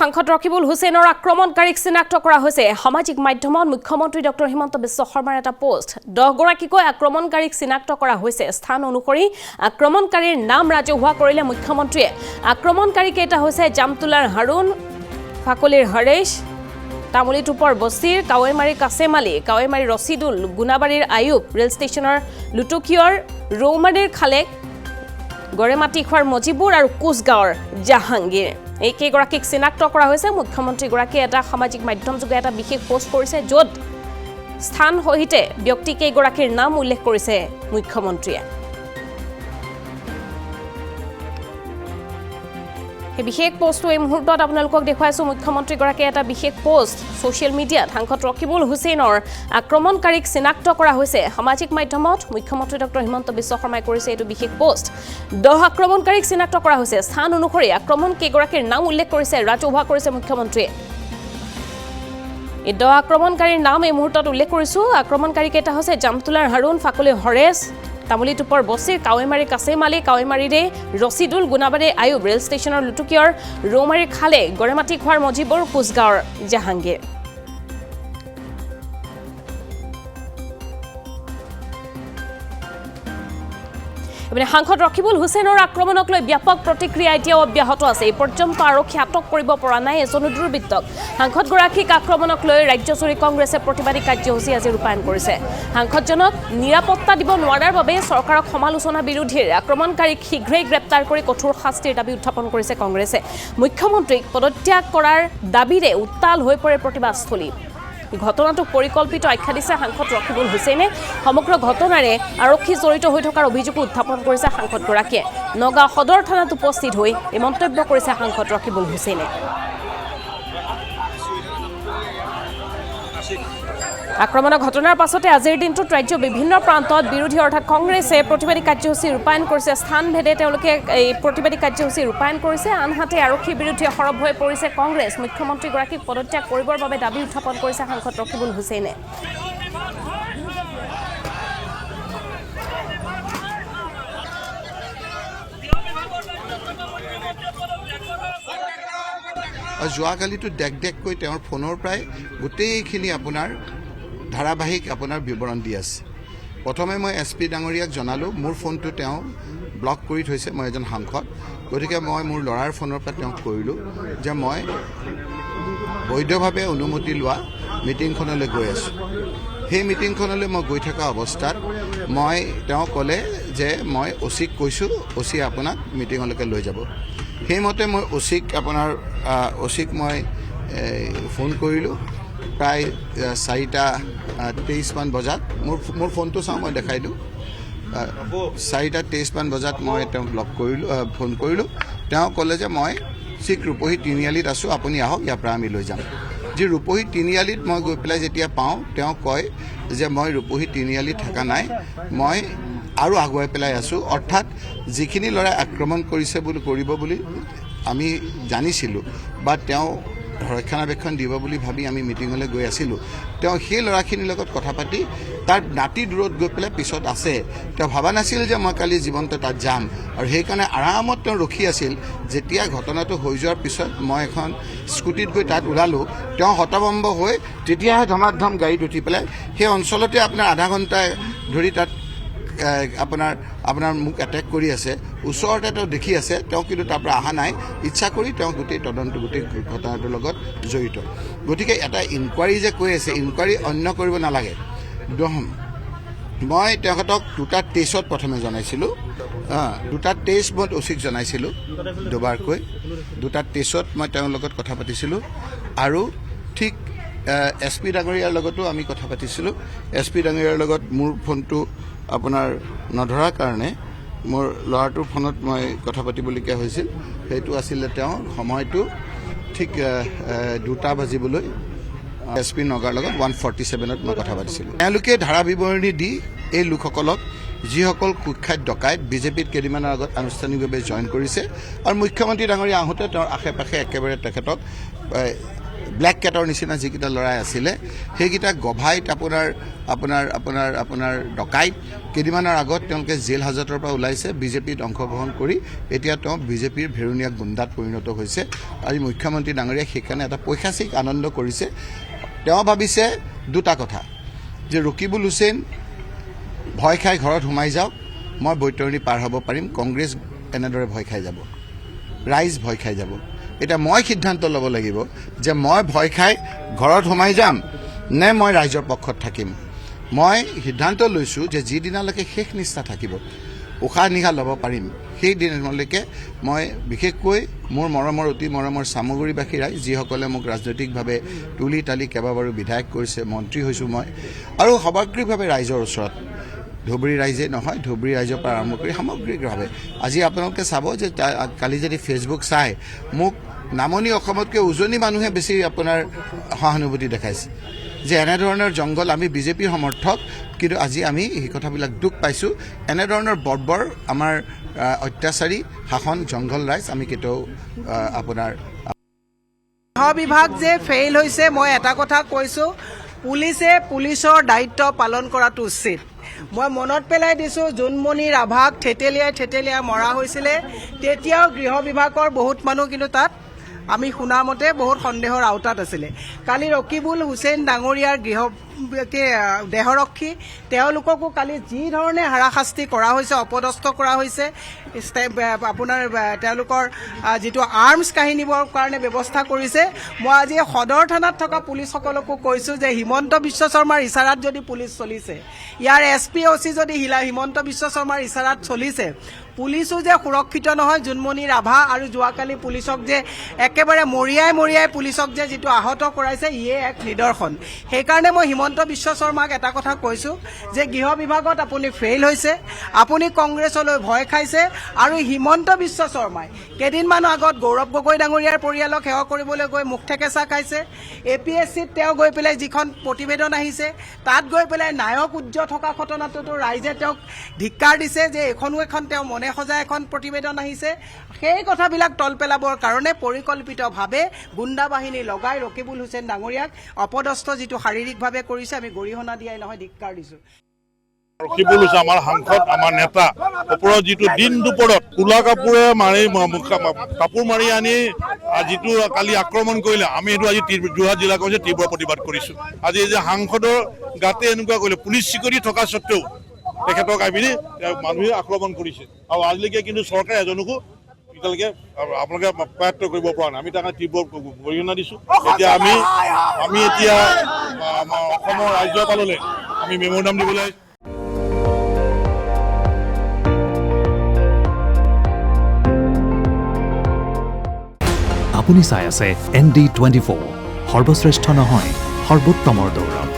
সাংসদ ৰকিবুল হুছেইনৰ আক্ৰমণকাৰীক চিনাক্ত কৰা হৈছে সামাজিক মাধ্যমত মুখ্যমন্ত্ৰী ডক্টৰ হিমন্ত বিশ্ব শৰ্মাৰ এটা পোষ্ট 10 গৰাকীকৈ আক্ৰমণকাৰীক চিনাক্ত কৰা হৈছে স্থান অনুসৰি আক্ৰমণকাৰীৰ নাম ৰাজহুৱা কৰিলে মুখ্যমন্ত্ৰীয়ে আক্ৰমণকাৰী কেইটা হৈছে জামতুলাৰ হাৰুন ফাকলিৰ হৰেশ তামুলিটুপৰ বছিৰ কাৱেমাৰী কাছেম আলী কাৱেমাৰী ৰছিদুল গুনাবাৰীৰ আয়ুব ৰেল ষ্টেচনৰ লুটুকিয়ৰ ৰৌমাৰীৰ খালেক গৰেমাটিখোৱাৰ মজিবুৰ আৰু কোচগাঁৱৰ জাহাংগীৰ এই কেইগৰাকীক চিনাক্ত কৰা হৈছে মুখ্যমন্ত্ৰীগৰাকীয়ে এটা সামাজিক মাধ্যমযোগে এটা বিশেষ পোষ্ট কৰিছে য'ত স্থান সহিতে ব্যক্তি কেইগৰাকীৰ নাম উল্লেখ কৰিছে মুখ্যমন্ত্ৰীয়ে এই বিশেষ পোষ্টটো এই মুহূৰ্তত আপোনালোকক দেখুৱাইছো মুখ্যমন্ত্ৰীগৰাকীয়ে এটা বিশেষ পোষ্ট সোশ্যাল মিডিয়াত সাংসদ ৰকিবুল হুছেইনৰ আক্ৰমণকাৰীক চিনাক্ত কৰা হৈছে সামাজিক মাধ্যমত মুখ্যমন্ত্ৰী ডক্টৰ হিমন্ত বিশ্ব শৰ্মাই কৰিছে এইটো বিশেষ পোষ্ট 10 আক্ৰমণকাৰীক চিনাক্ত কৰা হৈছে স্থান অনুসৰি আক্ৰমণ কেইগৰাকীৰ নাম উল্লেখ কৰিছে ৰাজহুৱা কৰিছে মুখ্যমন্ত্ৰীয়ে এই 10 আক্ৰমণকাৰীৰ নাম এই মুহূৰ্তত উল্লেখ কৰিছো আক্ৰমণকাৰী কেইটা হৈছে জামতুলাৰ হাৰুন ফাকলি হৰেশ তামুলিটুপৰ বছিৰ কাৱেমাৰী কাছেম আলী কাৱেমাৰীৰে ৰছিদুল গুনাবাৰী আয়ুব ৰেল ষ্টেচনৰ লুটুকিয়ৰ ৰৌমাৰীৰ খালে গৰেমাটিখোৱাৰ মজিবুৰ কোচগাঁৱৰ জাহাংগীৰ সাংসদ ৰকিবুল হুছেইনৰ আক্ৰমণক লৈ ব্যাপক প্ৰতিক্ৰিয়া এতিয়াও অব্যাহত আছে এই পৰ্যন্ত আৰক্ষী আটক কৰিব পৰা নাই এজনো দুৰ্বৃত্তক সাংসদগৰাকীক আক্ৰমণক লৈ ৰাজ্যজুৰি কংগ্ৰেছে প্ৰতিবাদী কাৰ্যসূচী আজি ৰূপায়ণ কৰিছে সাংসদজনক নিৰাপত্তা দিব নোৱাৰাৰ বাবে চৰকাৰক সমালোচনা বিৰোধীৰ আক্ৰমণকাৰীক শীঘ্ৰেই গ্ৰেপ্তাৰ কৰি কঠোৰ শাস্তিৰ দাবী উত্থাপন কৰিছে কংগ্ৰেছে মুখ্যমন্ত্ৰীক পদত্যাগ কৰাৰ দাবীৰে উত্তাল হৈ পৰে প্ৰতিবাদস্থলী ঘটনাটো পৰিকল্পিত আখ্যা দিছে সাংসদ ৰকিবুল হুছেইনে সমগ্ৰ ঘটনাৰে আৰক্ষী জড়িত হৈ থকাৰ অভিযোগ উত্থাপন কৰিছে সাংসদগৰাকীয়ে নগাঁও সদৰ থানাত উপস্থিত হৈ এই মন্তব্য কৰিছে সাংসদ ৰকিবুল হুছেইনে আক্ৰমণৰ ঘটনাৰ পাছতে আজিৰ দিনটোত ৰাজ্যৰ বিভিন্ন প্ৰান্তত বিৰোধী অৰ্থাৎ কংগ্ৰেছে প্ৰতিবাদী কাৰ্যসূচী ৰূপায়ণ কৰিছে স্থানভেদে তেওঁলোকে এই প্ৰতিবাদী কাৰ্যসূচী ৰূপায়ণ কৰিছে আনহাতে আৰক্ষীৰ বিৰুদ্ধে সৰব হৈ পৰিছে কংগ্ৰেছ মুখ্যমন্ত্ৰীগৰাকীক পদত্যাগ কৰিবৰ বাবে দাবী উত্থাপন কৰিছে সাংসদ ৰকিবুল হুছেইনে যোৱাকালিতো ডেক তেওঁৰ ফোনৰ প্ৰায় গোটেইখিনি আপোনাৰ ধাৰাবাহিক আপোনাৰ বিৱৰণ দি আছে প্ৰথমে মই এছপি ডাঙৰীয়াক জনালোঁ মোৰ ফোনটো তেওঁ ব্লক কৰি থৈছে মই এজন সাংসদ গতিকে মই মোৰ ল'ৰাৰ ফোনৰ পৰা তেওঁক কৰিলোঁ যে মই বৈধভাৱে অনুমতি লোৱা মিটিংখনলৈ গৈ আছোঁ সেই মিটিংখনলৈ মই গৈ থকা অৱস্থাত তেওঁ ক'লে যে মই অচিক কৈছোঁ অচিয়ে আপোনাক মিটিঙলৈকে লৈ যাব সেইমতে মই অচিক মই ফোন কৰিলোঁ প্ৰায় 4:23 মান বজাত মোৰ ফোনটো চাওঁ মই দেখাই দিওঁ 4:23 মান বজাত মই তেওঁক ফোন কৰিলোঁ তেওঁ ক'লে যে মই চিক ৰূপহী তিনিআলিত আছোঁ আপুনি আহক ইয়াৰ পৰা আমি লৈ যাম যি ৰূপহী তিনিআলিত মই গৈ পেলাই যেতিয়া পাওঁ তেওঁ কয় যে মই ৰূপহী তিনিআলিত থকা নাই মই আৰু আগুৱাই পেলাই আছোঁ অৰ্থাৎ যিখিনি ল'ৰাই আক্ৰমণ কৰিব বুলি আমি জানিছিলোঁ বা তেওঁ ৰক্ষণাবেক্ষণ দিব বুলি ভাবি আমি মিটিঙলৈ গৈ আছিলোঁ তেওঁ সেই ল'ৰাখিনিৰ লগত কথা পাতি তাৰ নাতি দূৰত গৈ পেলাই পিছত আছে তেওঁ ভবা নাছিল যে মই কালি জীৱন্ত তাত যাম আৰু সেইকাৰণে আৰামত তেওঁ ৰখি আছিল যেতিয়া ঘটনাটো হৈ যোৱাৰ পিছত মই এখন স্কুটিত গৈ তাত ওলালোঁ তেওঁ হতভম্ব হৈ তেতিয়াহে ধমাধম গাড়ীত উঠি পেলাই সেই অঞ্চলতে আপোনাৰ আধা ঘণ্টা ধৰি তাত আপোনাৰ মোক এটেক কৰি আছে ওচৰতে তেওঁ দেখি আছে তেওঁ কিন্তু তাৰ পৰা অহা নাই ইচ্ছা কৰি তেওঁ গোটেই ঘটনাটোৰ লগত জড়িত গতিকে এটা ইনকুৱাৰী যে কৈ আছে ইনকুৱাৰী অন্য কৰিব নালাগে মই তেখেতক 2:23 প্ৰথমে জনাইছিলোঁ 2:23 মই অচিক জনাইছিলোঁ দুবাৰকৈ 2:23 মই তেওঁৰ লগত কথা পাতিছিলোঁ আৰু ঠিক এছপি ডাঙৰীয়াৰ লগতো আমি কথা পাতিছিলোঁ এছপি ডাঙৰীয়াৰ লগত মোৰ ফোনটো আপোনাৰ নধৰাৰ কাৰণে মোৰ ল'ৰাটোৰ ফোনত মই কথা পাতিবলগীয়া হৈছিল সেইটো আছিলে তেওঁ সময়টো ঠিক 2টা বাজিবলৈ এছপি নগাৰ লগত 147ত মই কথা পাতিছিলোঁ তেওঁলোকে ধাৰা বিৱৰণী দি এই লোকসকলক যিসকল কুখ্যাত ডকাইত বিজেপিত কেইদিনমানৰ আগত আনুষ্ঠানিকভাৱে জইন কৰিছে আৰু মুখ্যমন্ত্ৰী ডাঙৰীয়া আহোঁতে তেওঁৰ আশে পাশে একেবাৰে তেখেতক ব্লেক কেটৰ নিচিনা যিকেইটা ল'ৰাই আছিলে সেইকেইটা গভাইত আপোনাৰ ডকাইত কেইদিনমানৰ আগত তেওঁলোকে জেল হাজতৰ পৰা ওলাইছে বিজেপিত অংশগ্ৰহণ কৰি এতিয়া তেওঁ বিজেপিৰ ভেৰুণীয়া গুণ্ডাত পৰিণত হৈছে আজি মুখ্যমন্ত্ৰী ডাঙৰীয়াই সেইকাৰণে এটা পৈশাচিক আনন্দ কৰিছে তেওঁ ভাবিছে দুটা কথা যে ৰকিবুল হুছেইন ভয় খাই ঘৰত সোমাই যাওক মই বৈতৰণি পাৰ হ'ব পাৰিম কংগ্ৰেছ এনেদৰে ভয় খাই যাব ৰাইজ ভয় খাই যাব এতিয়া মই সিদ্ধান্ত ল'ব লাগিব যে মই ভয় খাই ঘৰত সোমাই যাম নে মই ৰাইজৰ পক্ষত থাকিম মই সিদ্ধান্ত লৈছোঁ যে যিদিনালৈকে শেষ নিষ্ঠা থাকিব উশাহ নিশাহ ল'ব পাৰিম সেই দিনলৈকে মই বিশেষকৈ মোৰ মৰমৰ অতি মৰমৰ চামগুৰিবাসী ৰাইজ যিসকলে মোক ৰাজনৈতিকভাৱে তুলি তালি কেইবাবাৰো বিধায়ক কৰিছে মন্ত্ৰী হৈছোঁ মই আৰু সামগ্ৰিকভাৱে ৰাইজৰ ওচৰত ধুবুৰী ৰাইজে নহয় ধুবুৰী ৰাইজৰ পৰা আৰম্ভ কৰি সামগ্ৰিকভাৱে আজি আপোনালোকে চাব যে কালি যদি ফেচবুক চাই মোক নামনি অসমতকৈ উজনি মানুহে বেছি আপোনাৰ সহানুভূতি দেখাইছে যে এনেধৰণৰ জংঘল আমি বিজেপিৰ সমৰ্থক কিন্তু আজি আমি এই কথাবিলাক দুখ পাইছোঁ এনেধৰণৰ বৰ্বৰ আমাৰ অত্যাচাৰী শাসন জংঘল ৰাইজ আমি কেতিয়াও আপোনাৰ গৃহ বিভাগ যে ফেইল হৈছে মই এটা কথা কৈছোঁ পুলিচে পুলিচৰ দায়িত্ব পালন কৰাটো উচিত মই মনত পেলাই দিছোঁ জোনমণি ৰাভাক থেতেলিয়াই মৰা হৈছিলে তেতিয়াও গৃহ বিভাগৰ বহুত মানুহ কিন্তু তাত আমি শুনা মতে বহুত সন্দেহৰ আওতাত আছিলে কালি ৰকিবুল হুছেইন ডাঙৰীয়াৰ দেহৰক্ষী তেওঁলোককো কালি যি ধৰণে হাৰাশাস্তি কৰা হৈছে অপদস্থ কৰা হৈছে আপোনাৰ তেওঁলোকৰ যিটো আৰ্মছ কাহিনীবৰ কাৰণে ব্যৱস্থা কৰিছে মই আজি সদৰ থানাত থকা পুলিচসকলকো কৈছোঁ যে হিমন্ত বিশ্ব শৰ্মাৰ ইচাৰাত যদি পুলিচ চলিছে ইয়াৰ SP OC যদি হিমন্ত বিশ্ব শৰ্মাৰ ইচাৰাত চলিছে পুলিচো যে সুৰক্ষিত নহয় জোনমণি ৰাভা আৰু যোৱাকালি পুলিচক যে একেবাৰে মৰিয়াই পুলিচক যে যিটো আহত কৰাইছে ইয়ে এক নিদৰ্শন সেইকাৰণে মই হিমন্ত বিশ্ব শৰ্মাক এটা কথা কৈছোঁ যে গৃহ বিভাগত আপুনি ফেইল হৈছে আপুনি কংগ্ৰেছলৈ ভয় খাইছে আৰু হিমন্ত বিশ্ব শৰ্মাই কেইদিনমান আগত গৌৰৱ গগৈ ডাঙৰীয়াৰ পৰিয়ালক সেৱা কৰিবলৈ গৈ মুখ ঠেকেচা খাইছে APSCত তেওঁ গৈ পেলাই যিখন প্ৰতিবেদন আহিছে তাত গৈ পেলাই নায়ক উজ্জ্ব থকা ঘটনাটোতো ৰাইজে তেওঁক ধিক্কাৰ দিছে যে এখনো এখন তেওঁ মনে সজা এখন প্ৰতিবেদন আহিছে সেই কথাবিলাক তল পেলাবৰ কাৰণে পৰিকল্পিতভাৱে গুণ্ডা বাহিনী লগাই ৰকিবুল হুছেইন ডাঙৰীয়াক অপদস্থ যিটো শাৰীৰিকভাৱে কৰিছে আমি গৰিহণা দিয়াই নহয় ধিক্কাৰ দিছোঁ ৰকিবুল হুছেইন আমাৰ সাংসদ আমাৰ নেতা ওপৰত যিটো দিন দুপৰত কোলা কাপোৰ মাৰি আনি যিটো কালি আক্ৰমণ কৰিলে আমি এইটো আজি যোৰহাট জিলা কংগ্ৰেছে তীব্ৰ প্ৰতিবাদ কৰিছোঁ আজি যে সাংসদৰ গাতে এনেকুৱা কৰিলে পুলিচ চিকিউৰিটি থকা স্বত্বেও তেখেতক আহি মানুহে আক্ৰমণ কৰিছে আৰু আজিলৈকে কিন্তু চৰকাৰে এজনকো এতিয়ালৈকে আপোনালোকে প্ৰায়ত্ব কৰিব পৰা নাই আমি তাকে তীব্ৰ গৰিহণা দিছোঁ এতিয়া আমি এতিয়া অসমৰ ৰাজ্যপাললৈ আমি মেম'ৰেণ্ডাম দিবলৈ আপুনি চাই আছে ND24 সৰ্বশ্ৰেষ্ঠ নহয় সৰ্বোত্তমৰ দৌৰ